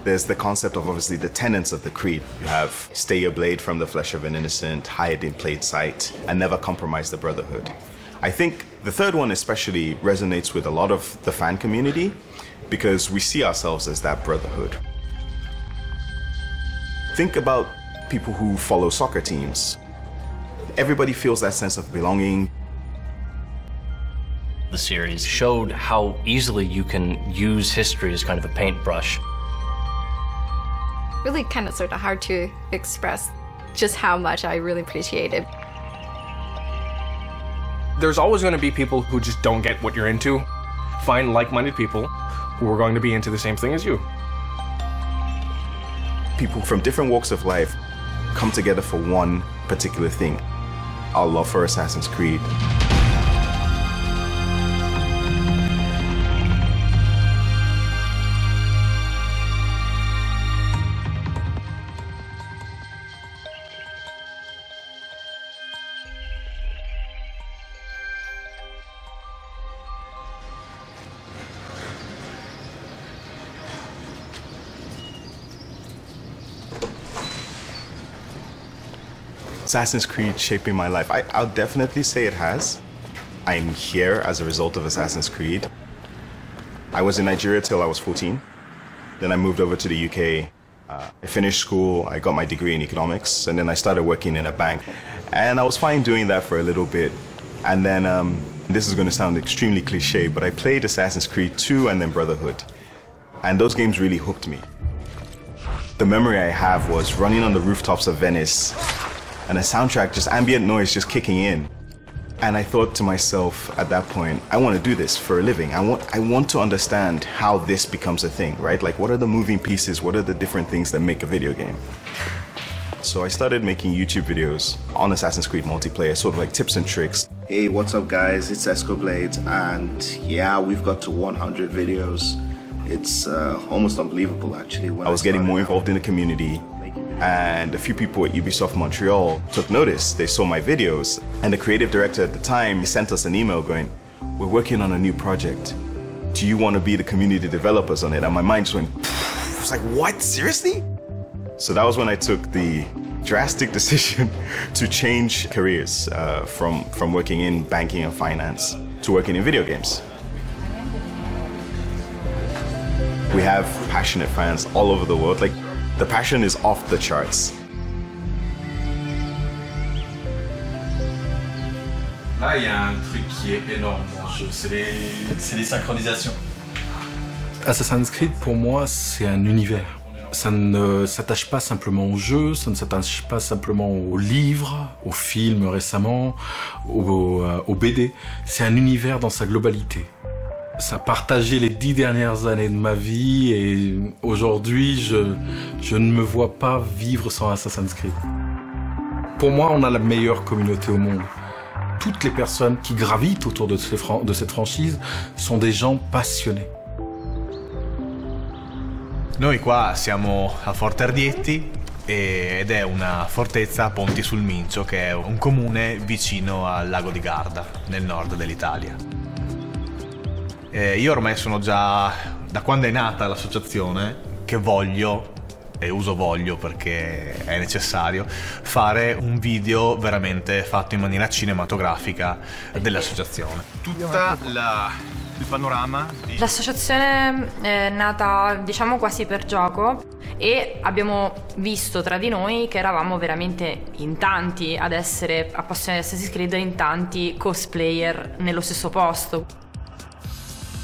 There's the concept of obviously the tenets of the creed. You have stay your blade from the flesh of an innocent, hide in plain sight, and never compromise the brotherhood. I think the third one especially resonates with a lot of the fan community because we see ourselves as that brotherhood. Think about people who follow soccer teams. Everybody feels that sense of belonging. The series showed how easily you can use history as kind of a paintbrush. Really kind of sort of hard to express just how much I really appreciate it. There's always going to be people who just don't get what you're into. Find like-minded people who are going to be into the same thing as you. People from different walks of life come together for one particular thing, our love for Assassin's Creed. Assassin's Creed shaping my life. I'll definitely say it has. I'm here as a result of Assassin's Creed. I was in Nigeria till I was 14. Then I moved over to the UK. I finished school, I got my degree in economics, and then I started working in a bank. And I was fine doing that for a little bit. And then, this is going to sound extremely cliche, but I played Assassin's Creed 2 and then Brotherhood. And those games really hooked me. The memory I have was running on the rooftops of Venice, and a soundtrack, just ambient noise just kicking in. And I thought to myself at that point, I want to do this for a living. I want to understand how this becomes a thing, right? Like, what are the moving pieces? What are the different things that make a video game? So I started making YouTube videos on Assassin's Creed multiplayer, sort of like tips and tricks. Hey, what's up guys? It's Escoblade, and yeah, we've got to 100 videos. It's almost unbelievable actually. I was getting more involved in the community. And a few people at Ubisoft Montreal took notice. They saw my videos, and the creative director at the time sent us an email going, "We're working on a new project. Do you want to be the community developers on it?" And my mind just went, I was like, what, seriously? So that was when I took the drastic decision to change careers from working in banking and finance to working in video games. We have passionate fans all over the world. Like, the passion is off the charts. Là, il y a un truc qui est énorme dans le jeu, c'est les synchronisations. Assassin's Creed, pour moi, c'est un univers. Ça ne s'attache pas simplement au jeu, ça ne s'attache pas simplement aux livres, aux films récemment, aux BD. C'est un univers dans sa globalité. Ça a partagé les 10 dernières années de ma vie et aujourd'hui, je ne me vois pas vivre sans Assassin's Creed. Pour moi, on a la meilleure communauté au monde. Toutes les personnes qui gravitent autour de cette franchise sont des gens passionnés. Noi qua siamo a Forte Ardietti ed è una fortezza a Ponti sul Mincio, che è un comune vicino al lago di Garda, nel nord dell'Italia. Io ormai sono già, da quando è nata l'associazione, che voglio, e uso voglio perché è necessario, fare un video veramente fatto in maniera cinematografica dell'associazione. Tutta il panorama di... L'associazione è nata, diciamo, quasi per gioco e abbiamo visto tra di noi che eravamo veramente in tanti ad essere appassionati di Assassin's Creed e in tanti cosplayer nello stesso posto.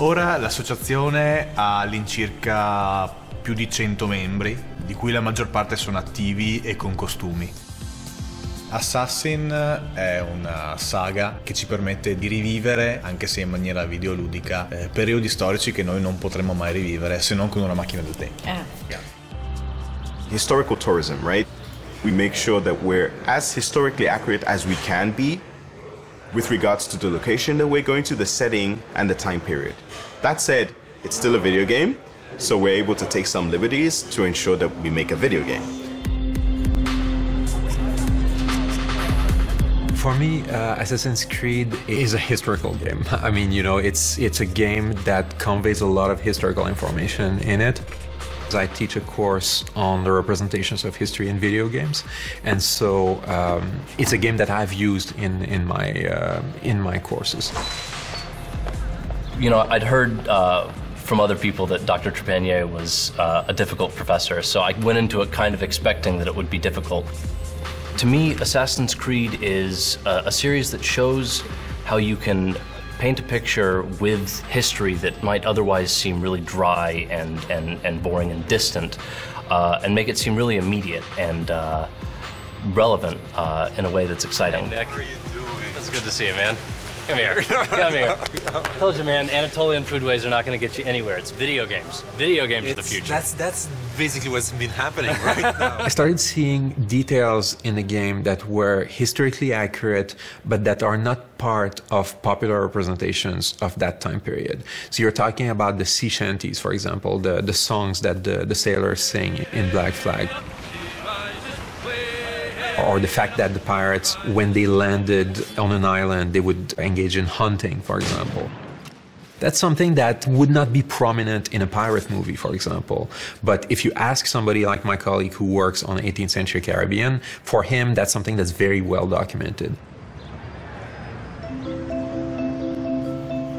Ora l'associazione ha all'incirca più di 100 membri, di cui la maggior parte sono attivi e con costumi. Assassin è una saga che ci permette di rivivere, anche se in maniera videoludica, periodi storici che noi non potremmo mai rivivere se non con una macchina del tempo. Yeah. Historical tourism, right? We make sure that we're as historically accurate as we can be with regards to the location that we're going to, the setting, and the time period. That said, it's still a video game, so we're able to take some liberties to ensure that we make a video game. For me, Assassin's Creed is a historical game. I mean, you know, it's a game that conveys a lot of historical information in it. I teach a course on the representations of history in video games, and so it's a game that I've used in my courses. You know, I'd heard from other people that Dr. Trepanier was a difficult professor, so I went into it kind of expecting that it would be difficult. To me, Assassin's Creed is a series that shows how you can paint a picture with history that might otherwise seem really dry and boring and distant, and make it seem really immediate and relevant in a way that's exciting. Nick, it's good to see you, man. Come here. Come here. I told you, man, Anatolian foodways are not going to get you anywhere. It's video games. Video games are the future. That's basically what's been happening right now. I started seeing details in the game that were historically accurate, but that are not part of popular representations of that time period. So you're talking about the sea shanties, for example, the songs that the sailors sing in Black Flag. Or the fact that the pirates, when they landed on an island, they would engage in hunting, for example. That's something that would not be prominent in a pirate movie, for example. But if you ask somebody like my colleague who works on 18th century Caribbean, for him, that's something that's very well documented.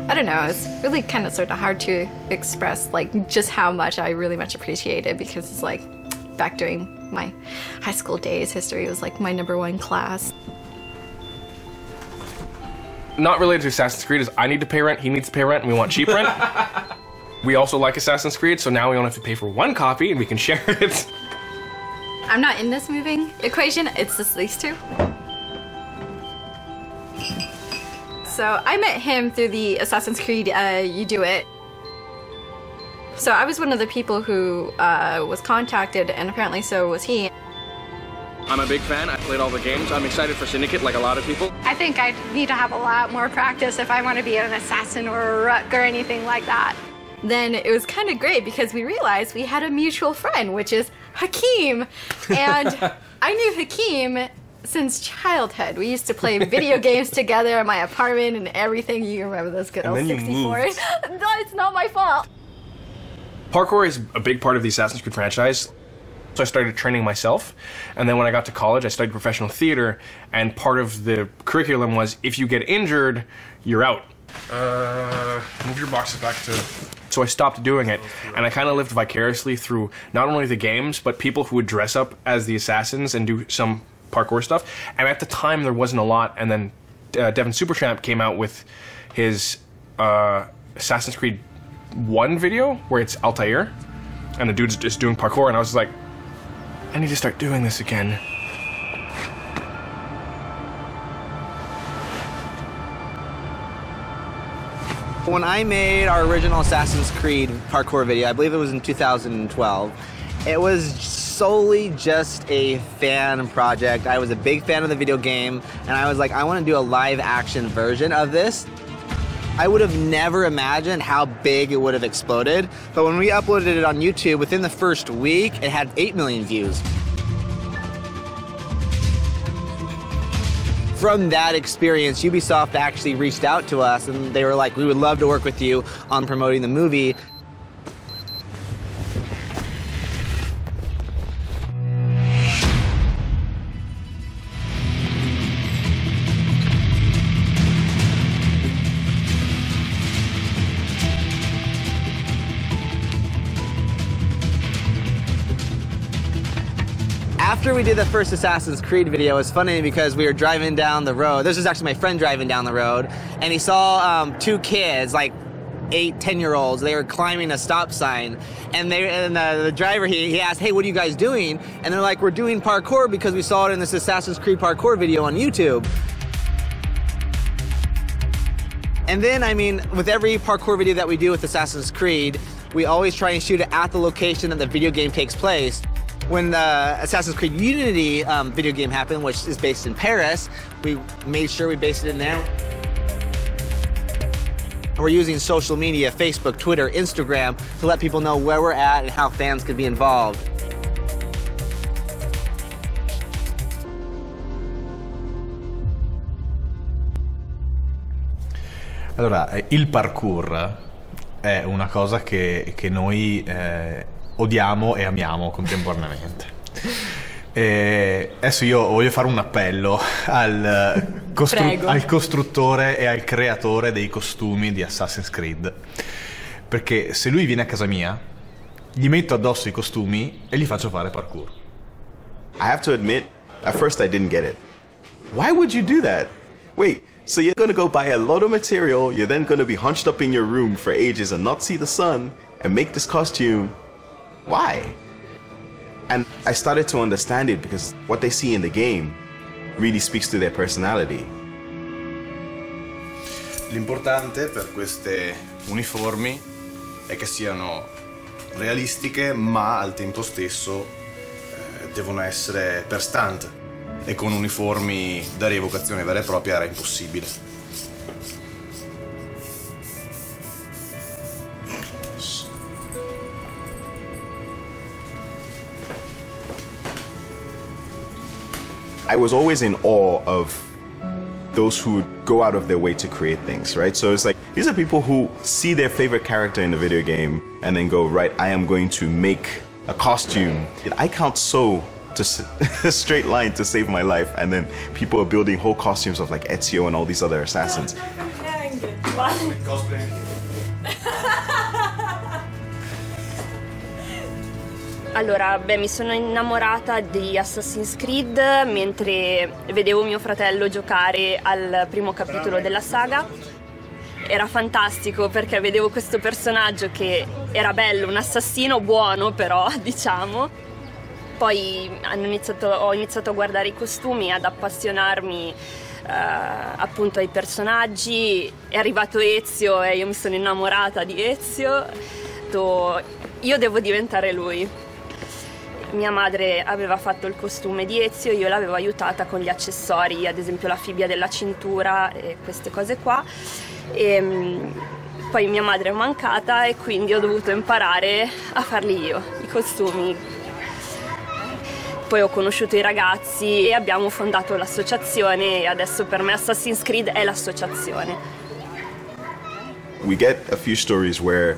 I don't know, it's really kind of sort of hard to express like just how much I really much appreciate it, because it's like back during my high school days, history was like my #1 class. Not related to Assassin's Creed is I need to pay rent, he needs to pay rent, and we want cheap rent. We also like Assassin's Creed, so now we only have to pay for one copy and we can share it. I'm not in this moving equation, it's just these two. So I met him through the Assassin's Creed You Do It. So I was one of the people who was contacted, and apparently so was he. I'm a big fan. I played all the games. I'm excited for Syndicate, like a lot of people. I think I need to have a lot more practice if I want to be an assassin or a rook or anything like that. Then it was kind of great because we realized we had a mutual friend, which is Hakeem. And I knew Hakeem since childhood. We used to play video games together in my apartment and everything. You remember those good old 64s? No, it's not my fault. Parkour is a big part of the Assassin's Creed franchise. So I started training myself, and then when I got to college, I studied professional theater, and part of the curriculum was if you get injured, you're out. Move your boxes back to... So I stopped doing it, and I kind of lived vicariously through not only the games, but people who would dress up as the assassins and do some parkour stuff. And at the time, there wasn't a lot, and then Devin Supertramp came out with his Assassin's Creed 1 video, where it's Altair, and the dude's just doing parkour, and I was like, I need to start doing this again. When I made our original Assassin's Creed parkour video, I believe it was in 2012, it was solely just a fan project. I was a big fan of the video game, and I was like, I want to do a live action version of this. I would have never imagined how big it would have exploded, but when we uploaded it on YouTube, within the first week, it had 8 million views. From that experience, Ubisoft actually reached out to us, and they were like, we would love to work with you on promoting the movie. After we did the first Assassin's Creed video, it was funny because we were driving down the road. This was actually my friend driving down the road, and he saw 2 kids, like 8, 10-year-olds. They were climbing a stop sign, and the driver, he asked, hey, what are you guys doing? And they're like, we're doing parkour because we saw it in this Assassin's Creed parkour video on YouTube. And then, I mean, with every parkour video that we do with Assassin's Creed, we always try and shoot it at the location that the video game takes place. When the Assassin's Creed Unity video game happened, which is based in Paris, we made sure we based it in there. We're using social media, Facebook, Twitter, Instagram, to let people know where we're at and how fans could be involved. Allora, il parkour è una cosa che noi odiamo e amiamo contemporaneamente. E adesso io voglio fare un appello al costruttore e al creatore dei costumi di Assassin's Creed, perché se lui viene a casa mia gli metto addosso i costumi e gli faccio fare parkour. I have to admit, at first I didn't get it. Why would you do that? Wait, so you're gonna go buy a lot of material, you're then gonna be hunched up in your room for ages and not see the sun and make this costume. Why? And I started to understand it because what they see in the game really speaks to their personality. L'importante per queste uniformi è che siano realistiche, ma al tempo stesso devono essere per stunt, e con uniformi da rievocazione vera e propria era impossibile. I was always in awe of those who would go out of their way to create things, right? So it's like, these are people who see their favorite character in the video game and then go, right, I am going to make a costume. I can't sew just a straight line to save my life, and then people are building whole costumes of like Ezio and all these other assassins. Allora, mi sono innamorata di Assassin's Creed mentre vedevo mio fratello giocare al primo capitolo della saga. Era fantastico perché vedevo questo personaggio che era bello, un assassino buono però, diciamo. Poi ho iniziato a guardare i costumi, ad appassionarmi appunto ai personaggi. È arrivato Ezio e io mi sono innamorata di Ezio. Io devo diventare lui. Mia madre aveva fatto il costume di Ezio, io l'avevo aiutata con gli accessori, ad esempio la fibbia della cintura e queste cose qua. Poi mia madre è mancata e quindi ho dovuto imparare a farli io, i costumi. Poi ho conosciuto i ragazzi e abbiamo fondato l'associazione, e adesso per me Assassin's Creed è l'associazione. We get a few stories where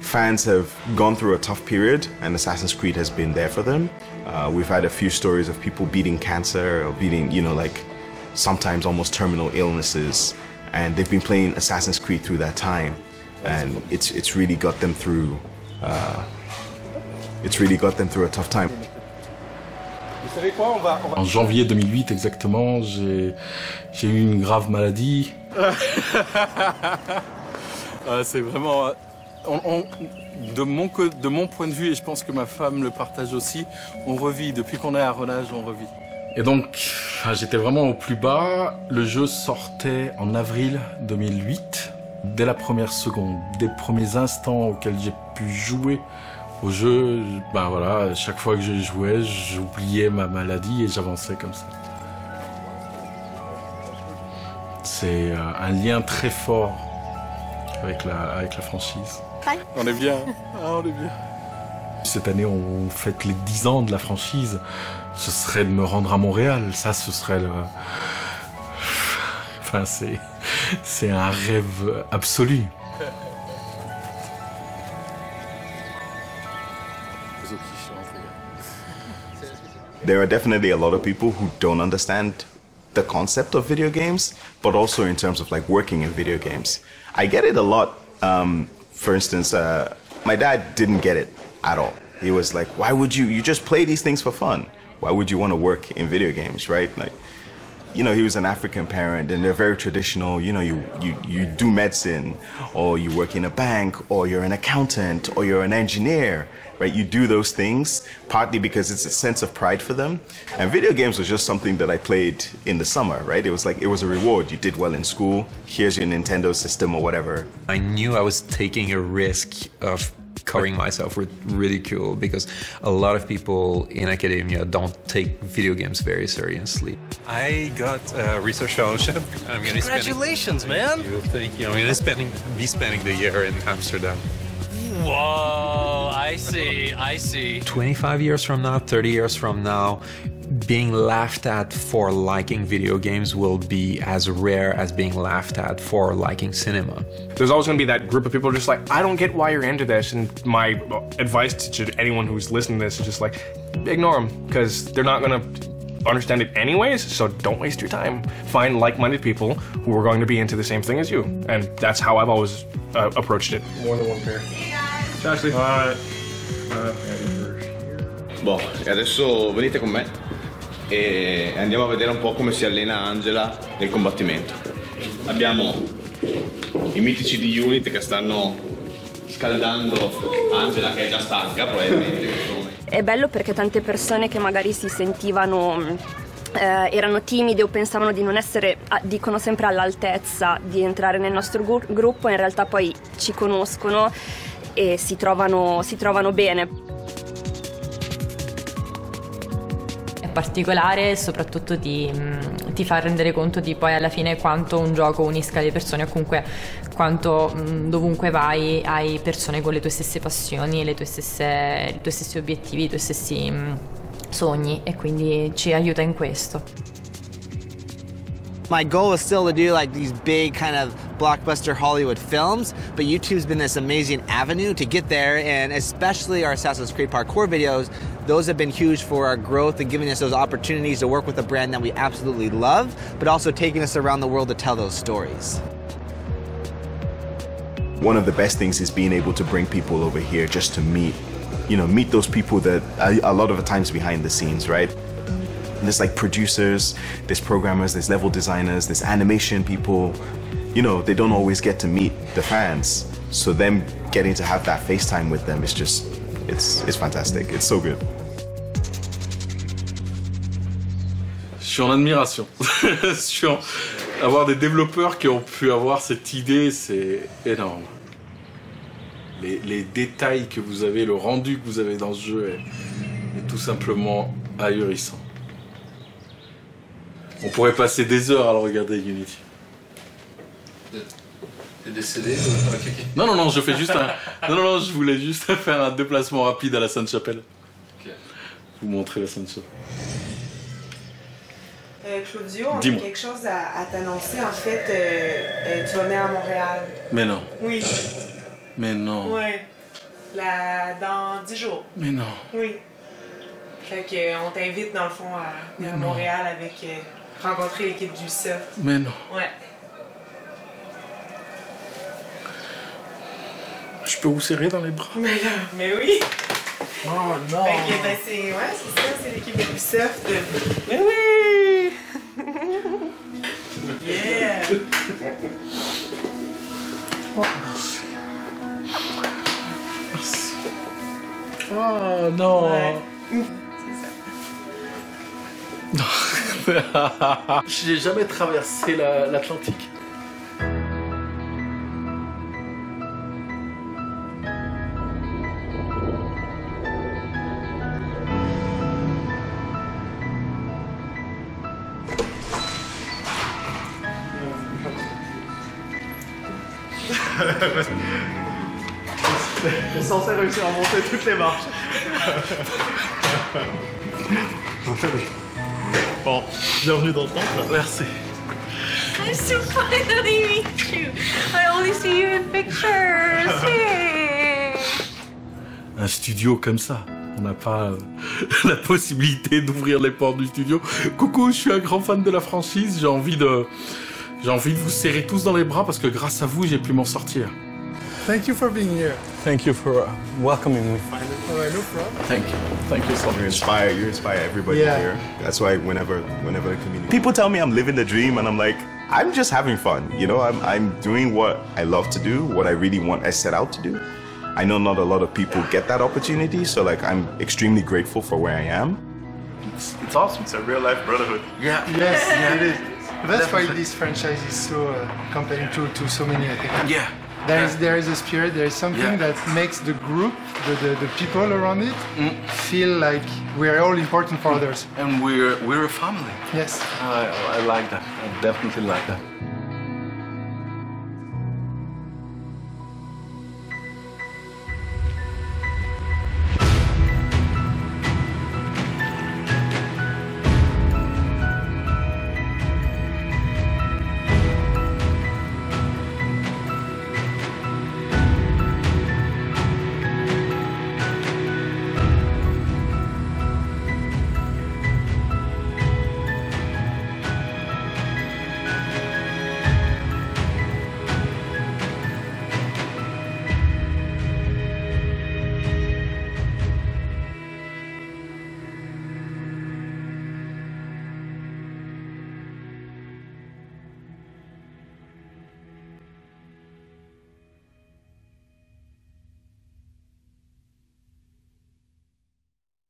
fans have gone through a tough period and Assassin's Creed has been there for them. We've had a few stories of people beating cancer or beating, like sometimes almost terminal illnesses, and they've been playing Assassin's Creed through that time, and it's really got them through a tough time. En janvier 2008 exactement, j'ai eu une grave maladie. C'est vraiment... de mon point de vue, et je pense que ma femme le partage aussi, on revit. Depuis qu'on est à Renage, on revit. Et donc, j'étais vraiment au plus bas. Le jeu sortait en avril 2008. Dès la première seconde, des premiers instants auxquels j'ai pu jouer au jeu, voilà, chaque fois que je jouais, j'oubliais ma maladie et j'avançais comme ça. C'est un lien très fort avec la franchise. On est bien, on est bien. Cette année, on fête les 10 ans de la franchise. Ce serait de me rendre à Montréal. Ça, ce serait le... Enfin, c'est un rêve absolu. There are definitely a lot of people who don't understand the concept of video games, but also in terms of like working in video games. I get it a lot. For instance, my dad didn't get it at all. He was like, why would you just play these things for fun? Why would you want to work in video games, right? Like, he was an African parent and they're very traditional. You do medicine, or you work in a bank, or you're an accountant, or you're an engineer, right? You do those things partly because it's a sense of pride for them. And video games was just something that I played in the summer, right? It was a reward. You did well in school. Here's your Nintendo system or whatever. I knew I was taking a risk of covering myself with ridicule because a lot of people in academia don't take video games very seriously. I got a research fellowship. Congratulations, man! Thank you. I'm going to be spending the year in Amsterdam. Whoa, I see. 25 years from now, 30 years from now, being laughed at for liking video games will be as rare as being laughed at for liking cinema. There's always going to be that group of people just like, I don't get why you're into this, and my advice to anyone who's listening to this is just like, ignore them, because they're not going to understand it anyways, so don't waste your time. Find like-minded people who are going to be into the same thing as you, and that's how I've always approached it. More than one pair. Ciao, Ashley. Boh, e adesso venite con me e andiamo a vedere un po' come si allena Angela nel combattimento. Abbiamo i mitici di Unit che stanno scaldando Angela, che è già stanca probabilmente. È bello perché tante persone che magari si sentivano, erano timide o pensavano di non essere, dicono sempre all'altezza di entrare nel nostro gruppo, in realtà poi ci conoscono e si trovano bene. È particolare e soprattutto ti fa rendere conto di poi alla fine quanto un gioco unisca le persone, o comunque quanto dovunque vai hai persone con le tue stesse passioni, i tuoi stessi obiettivi, i tuoi stessi sogni, e quindi ci aiuta in questo. My goal is still to do like these big kind of blockbuster Hollywood films, but YouTube's been this amazing avenue to get there, and especially our Assassin's Creed parkour videos, those have been huge for our growth and giving us those opportunities to work with a brand that we absolutely love, but also taking us around the world to tell those stories. One of the best things is being able to bring people over here just to meet those people that are a lot of the times behind the scenes, right? And there's like producers, there's programmers, there's level designers, there's animation people. They don't always get to meet the fans. So them getting to have that FaceTime with them is just, it's fantastic. It's so good. Je suis en admiration. Sur avoir des développeurs qui ont pu avoir cette idée, c'est énorme. Les détails que vous avez, le rendu que vous avez dans ce jeu est tout simplement ahurissant. On pourrait passer des heures à le regarder, Unity. T'es décédé Non, je fais juste Non, je voulais juste faire un déplacement rapide à la Sainte-Chapelle. Okay. Vous montrer la Sainte-Chapelle. Claudio, on a quelque chose à t'annoncer. En fait, tu vas venir à Montréal. Mais non. Oui. Mais non. Oui. Dans 10 jours. Mais non. Oui. Fait qu'on t'invite dans le fond à Montréal avec rencontrer l'équipe d'Ubisoft. Mais non. Ouais. Je peux vous serrer dans les bras? Mais oui. Oh non. C'est ça, c'est l'équipe d'Ubisoft. Mais oui. Yeah. Oh, merci. Merci. Oh non. Ouais. J'ai jamais traversé l'Atlantique. On est censé réussir à monter toutes les marches. Bon, bienvenue dans le temple. Merci. I'm so finally meet you. I only see you in pictures. Hey. Un studio comme ça, on n'a pas la possibilité d'ouvrir les portes du studio. Coucou, je suis un grand fan de la franchise. J'ai envie de vous serrer tous dans les bras parce que grâce à vous, j'ai pu m'en sortir. Thank you for being here. Thank you for welcoming me. All right, no problem. Thank you so much. You inspire everybody here. That's why whenever the community people tell me I'm living the dream, and I'm like, I'm just having fun. I'm doing what I love to do, what I really want, I set out to do. I know not a lot of people get that opportunity, so like I'm extremely grateful for where I am. It's awesome. It's a real life brotherhood. Yeah. Yes, it is. That's why this franchise is so compelling to so many, I think. Yeah. There is a spirit, there is something that makes the group, the people around it, feel like we are all important for others. And we're a family. Yes. I like that. I definitely like that.